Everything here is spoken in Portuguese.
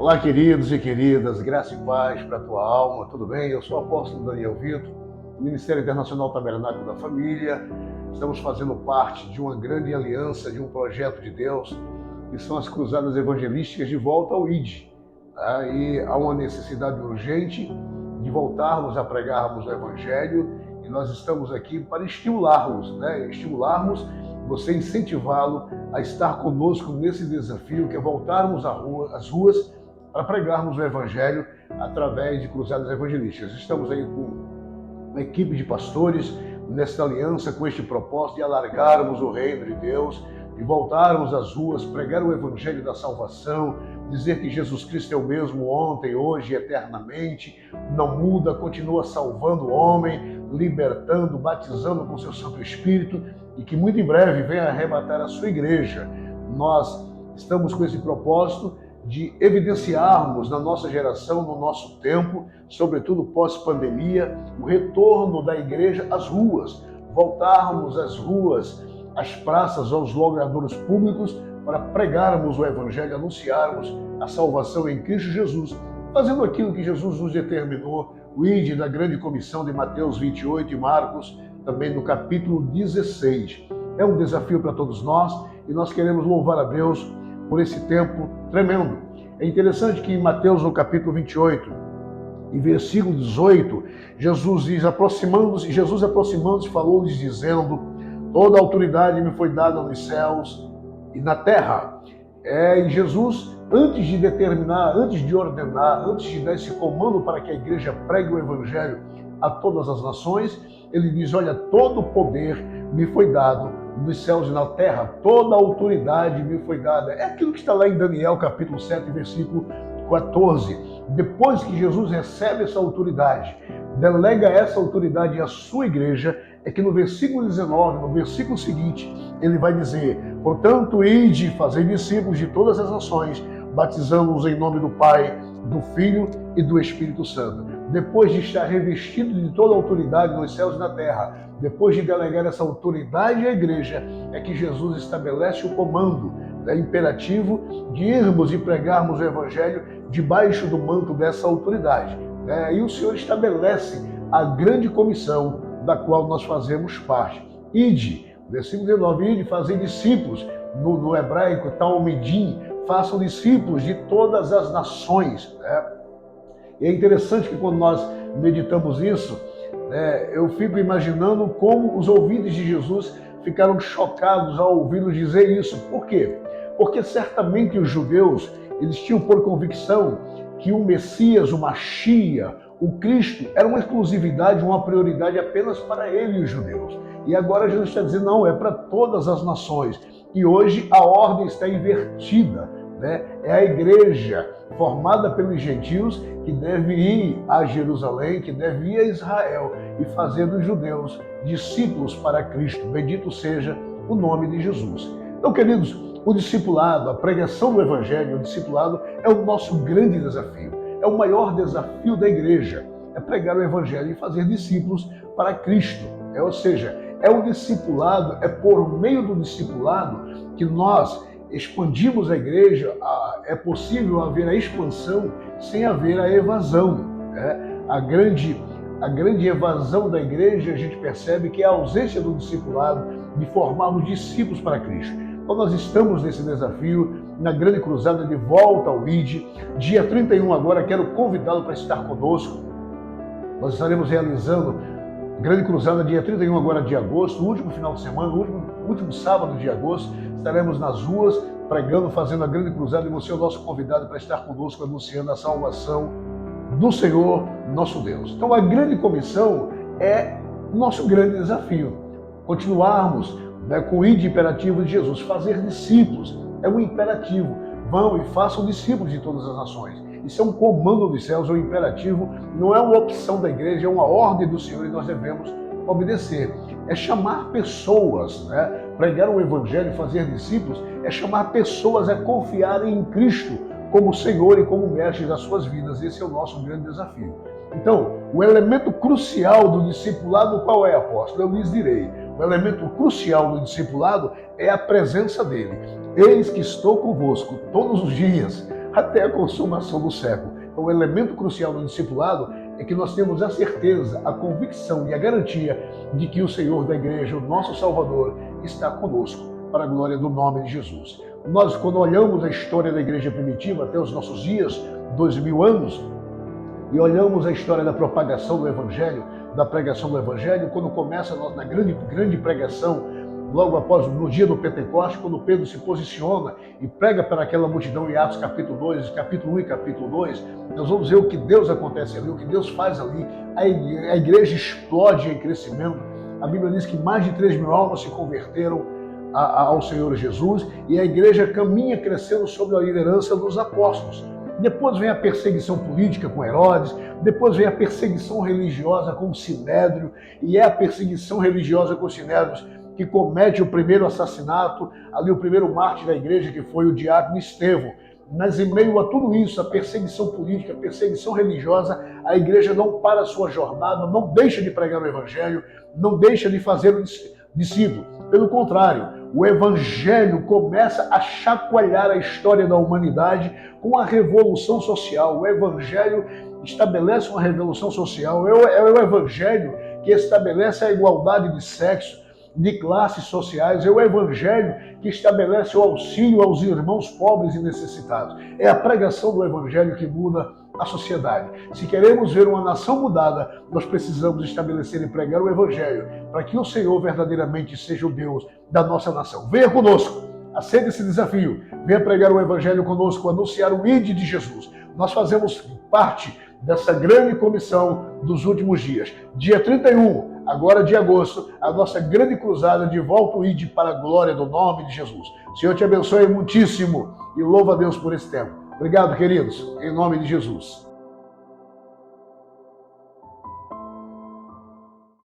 Olá, queridos e queridas, graça e paz para a tua alma, tudo bem? Eu sou o apóstolo Daniel Vitor, do Ministério Internacional Tabernáculo da Família. Estamos fazendo parte de uma grande aliança, de um projeto de Deus, que são as Cruzadas Evangelísticas de volta ao ID. Tá? E há uma necessidade urgente de voltarmos a pregarmos o Evangelho, e nós estamos aqui para estimularmos, você incentivá-lo a estar conosco nesse desafio, que é voltarmos às ruas para pregarmos o Evangelho através de Cruzadas Evangelísticas. Estamos aí com uma equipe de pastores nesta aliança com este propósito de alargarmos o reino de Deus, de voltarmos às ruas, pregar o Evangelho da salvação, dizer que Jesus Cristo é o mesmo ontem, hoje e eternamente, não muda, continua salvando o homem, libertando, batizando com seu Santo Espírito, e que muito em breve venha arrebatar a sua igreja. Nós estamos com esse propósito de evidenciarmos na nossa geração, no nosso tempo, sobretudo pós-pandemia, o retorno da igreja às ruas, voltarmos às ruas, às praças, aos logradouros públicos, para pregarmos o Evangelho, anunciarmos a salvação em Cristo Jesus, fazendo aquilo que Jesus nos determinou, o ID da grande comissão de Mateus 28 e Marcos, também no capítulo 16. É um desafio para todos nós e nós queremos louvar a Deus por esse tempo tremendo. É interessante que em Mateus, no capítulo 28, em versículo 18, Jesus aproximando-se, falou-lhes dizendo: toda a autoridade me foi dada nos céus e na terra. E Jesus, antes de determinar, antes de ordenar, antes de dar esse comando para que a igreja pregue o Evangelho a todas as nações, ele diz: olha, todo o poder me foi dado nos céus e na terra, toda a autoridade me foi dada. É aquilo que está lá em Daniel, capítulo 7, versículo 14. Depois que Jesus recebe essa autoridade, delega essa autoridade à sua igreja, é que no versículo 19, no versículo seguinte, ele vai dizer: portanto, ide, fazei discípulos de todas as nações, batizando-os em nome do Pai, do Filho e do Espírito Santo. Depois de estar revestido de toda a autoridade nos céus e na terra, depois de delegar essa autoridade à igreja, é que Jesus estabelece o comando, imperativo de irmos e pregarmos o Evangelho debaixo do manto dessa autoridade. E o Senhor estabelece a grande comissão da qual nós fazemos parte. Ide, versículo 19, ide, fazei discípulos, no hebraico, talmidim, façam discípulos de todas as nações. E é interessante que quando nós meditamos isso, eu fico imaginando como os ouvintes de Jesus ficaram chocados ao ouvi-lo dizer isso. Por quê? Porque certamente os judeus, eles tinham por convicção que o Messias, o Machia, o Cristo, era uma exclusividade, uma prioridade apenas para ele e os judeus. E agora Jesus está dizendo: não, é para todas as nações. E hoje a ordem está invertida. É a igreja formada pelos gentios que deve ir a Jerusalém, que deve ir a Israel e fazer dos judeus discípulos para Cristo. Bendito seja o nome de Jesus. Então, queridos, o discipulado, a pregação do Evangelho, o discipulado é o nosso grande desafio. É o maior desafio da igreja. É pregar o Evangelho e fazer discípulos para Cristo. Ou seja, é o discipulado, é por meio do discipulado que nós expandimos a igreja. É possível haver a expansão sem haver a evasão. A grande evasão da igreja, a gente percebe que é a ausência do discipulado, de formarmos discípulos para Cristo. Então nós estamos nesse desafio, na grande cruzada de volta ao ID. Dia 31 agora, quero convidá-lo para estar conosco. Nós estaremos realizando grande cruzada dia 31 agora de agosto, o último final de semana, o último sábado de agosto. Estaremos nas ruas pregando, fazendo a grande cruzada, e você é o nosso convidado para estar conosco anunciando a salvação do Senhor, nosso Deus. Então a grande comissão é o nosso grande desafio. Continuarmos com o ID imperativo de Jesus, fazer discípulos. É um imperativo. Vão e façam discípulos de todas as nações. Isso é um comando dos céus, é um imperativo, não é uma opção da igreja, é uma ordem do Senhor e nós devemos obedecer. É chamar pessoas, pregar o Evangelho e fazer discípulos, é chamar pessoas a confiarem em Cristo como Senhor e como Mestre das suas vidas. Esse é o nosso grande desafio. Então, o elemento crucial do discipulado qual é, apóstolo? Eu lhes direi. O elemento crucial do discipulado é a presença dele. Eis que estou convosco todos os dias, até a consumação do século. Então, o elemento crucial do discipulado é que nós temos a certeza, a convicção e a garantia de que o Senhor da igreja, o nosso Salvador, está conosco, para a glória do nome de Jesus. Nós, quando olhamos a história da igreja primitiva até os nossos dias, 2000 anos, e olhamos a história da propagação do Evangelho, da pregação do Evangelho, quando começa na grande pregação, logo após, no dia do Pentecostes, quando Pedro se posiciona e prega para aquela multidão em Atos capítulo 2, capítulo 1 e capítulo 2, nós vamos ver o que Deus acontece ali, o que Deus faz ali. A igreja explode em crescimento. A Bíblia diz que mais de 3 mil almas se converteram ao Senhor Jesus e a igreja caminha crescendo sob a liderança dos apóstolos. Depois vem a perseguição política com Herodes, depois vem a perseguição religiosa com o Sinédrio, e é a perseguição religiosa com os Sinédrios que comete o primeiro assassinato, ali o primeiro mártir da igreja, que foi o diácono Estevão. Mas em meio a tudo isso, a perseguição política, a perseguição religiosa, a igreja não para a sua jornada, não deixa de pregar o Evangelho, não deixa de fazer o discípulo. Pelo contrário, o Evangelho começa a chacoalhar a história da humanidade com a revolução social. O Evangelho estabelece uma revolução social. É o Evangelho que estabelece a igualdade de sexo, de classes sociais. É o Evangelho que estabelece o auxílio aos irmãos pobres e necessitados. É a pregação do Evangelho que muda a sociedade. Se queremos ver uma nação mudada, nós precisamos estabelecer e pregar o Evangelho para que o Senhor verdadeiramente seja o Deus da nossa nação. Venha conosco, aceite esse desafio, venha pregar o Evangelho conosco, anunciar o ID de Jesus. Nós fazemos parte dessa grande comissão dos últimos dias. Dia 31, agora de agosto, a nossa grande cruzada de volta ao ID para a glória do nome de Jesus. O Senhor te abençoe muitíssimo e louva a Deus por esse tempo. Obrigado, queridos, em nome de Jesus.